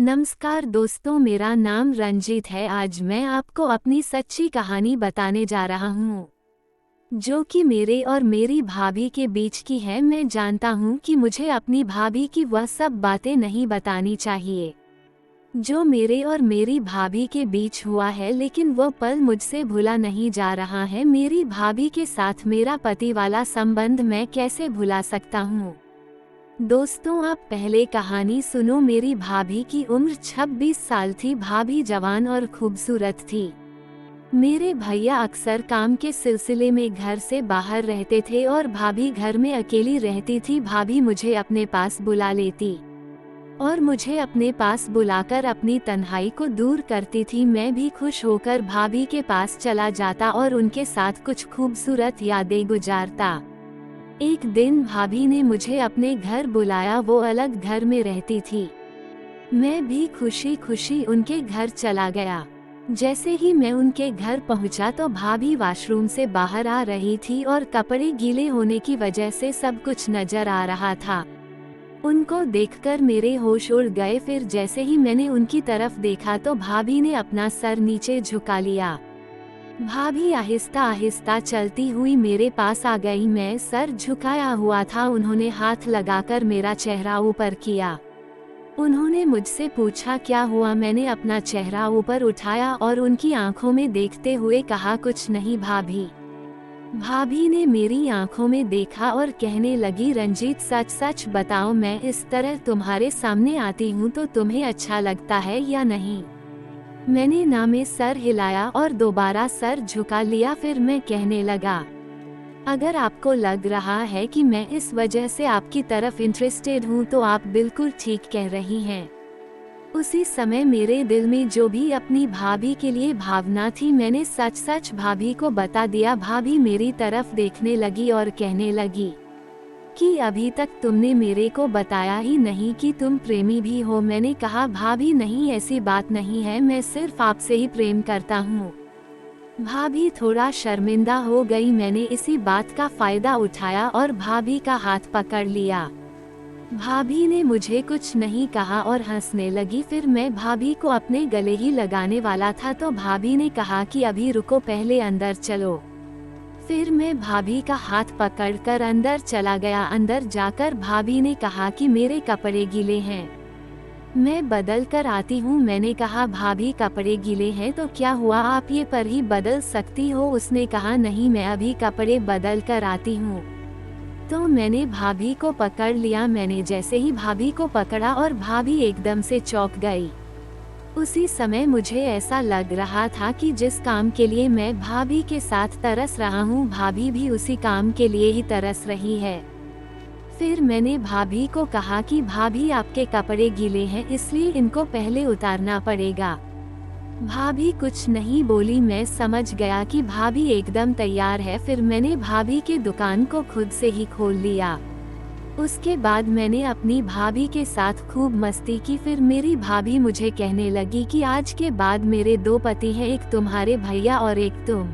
नमस्कार दोस्तों, मेरा नाम रंजीत है। आज मैं आपको अपनी सच्ची कहानी बताने जा रहा हूँ, जो कि मेरे और मेरी भाभी के बीच की है। मैं जानता हूँ कि मुझे अपनी भाभी की वह सब बातें नहीं बतानी चाहिए जो मेरे और मेरी भाभी के बीच हुआ है, लेकिन वह पल मुझसे भुला नहीं जा रहा है। मेरी भाभी के साथ मेरा पति वाला संबंध मैं कैसे भुला सकता हूँ। दोस्तों, आप पहले कहानी सुनो। मेरी भाभी की उम्र 26 साल थी। भाभी जवान और खूबसूरत थी। मेरे भैया अक्सर काम के सिलसिले में घर से बाहर रहते थे और भाभी घर में अकेली रहती थी। भाभी मुझे अपने पास बुला लेती और मुझे अपने पास बुलाकर अपनी तन्हाई को दूर करती थी। मैं भी खुश होकर भाभी के पास चला जाता और उनके साथ कुछ खूबसूरत यादें गुजारता। एक दिन भाभी ने मुझे अपने घर बुलाया। वो अलग घर में रहती थी। मैं भी खुशी खुशी उनके घर चला गया। जैसे ही मैं उनके घर पहुंचा तो भाभी वॉशरूम से बाहर आ रही थी और कपड़े गीले होने की वजह से सब कुछ नजर आ रहा था। उनको देखकर मेरे होश उड़ गए। फिर जैसे ही मैंने उनकी तरफ देखा तो भाभी ने अपना सर नीचे झुका लिया। भाभी आहिस्ता आहिस्ता चलती हुई मेरे पास आ गई। मैं सर झुकाया हुआ था। उन्होंने हाथ लगाकर मेरा चेहरा ऊपर किया। उन्होंने मुझसे पूछा क्या हुआ। मैंने अपना चेहरा ऊपर उठाया और उनकी आंखों में देखते हुए कहा, कुछ नहीं भाभी। भाभी ने मेरी आंखों में देखा और कहने लगी, रंजीत सच सच बताओ, मैं इस तरह तुम्हारे सामने आती हूँ तो तुम्हें अच्छा लगता है या नहीं। मैंने ना में सर हिलाया और दोबारा सर झुका लिया। फिर मैं कहने लगा, अगर आपको लग रहा है कि मैं इस वजह से आपकी तरफ इंटरेस्टेड हूँ तो आप बिल्कुल ठीक कह रही हैं। उसी समय मेरे दिल में जो भी अपनी भाभी के लिए भावना थी, मैंने सच सच भाभी को बता दिया। भाभी मेरी तरफ देखने लगी और कहने लगी कि अभी तक तुमने मेरे को बताया ही नहीं कि तुम प्रेमी भी हो। मैंने कहा, भाभी नहीं, ऐसी बात नहीं है, मैं सिर्फ आपसे ही प्रेम करता हूँ। भाभी थोड़ा शर्मिंदा हो गई। मैंने इसी बात का फायदा उठाया और भाभी का हाथ पकड़ लिया। भाभी ने मुझे कुछ नहीं कहा और हंसने लगी। फिर मैं भाभी को अपने गले ही लगाने वाला था तो भाभी ने कहा कि अभी रुको, पहले अंदर चलो। फिर मैं भाभी का हाथ पकड़कर अंदर चला गया। अंदर जाकर भाभी ने कहा कि मेरे कपड़े गीले हैं, मैं बदल कर आती हूँ। मैंने कहा, भाभी कपड़े गीले हैं तो क्या हुआ, आप ये पर ही बदल सकती हो। उसने कहा, नहीं, मैं अभी कपड़े बदल कर आती हूँ। तो मैंने भाभी को पकड़ लिया। मैंने जैसे ही भाभी को पकड़ा और भाभी एकदम से चौंक गई। उसी समय मुझे ऐसा लग रहा था कि जिस काम के लिए मैं भाभी के साथ तरस रहा हूँ, भाभी भी उसी काम के लिए ही तरस रही है। फिर मैंने भाभी को कहा कि भाभी, आपके कपड़े गीले हैं, इसलिए इनको पहले उतारना पड़ेगा। भाभी कुछ नहीं बोली। मैं समझ गया कि भाभी एकदम तैयार है। फिर मैंने भाभी के दुकान को खुद से ही खोल लिया। उसके बाद मैंने अपनी भाभी के साथ खूब मस्ती की। फिर मेरी भाभी मुझे कहने लगी कि आज के बाद मेरे 2 पति हैं, एक तुम्हारे भैया और एक तुम।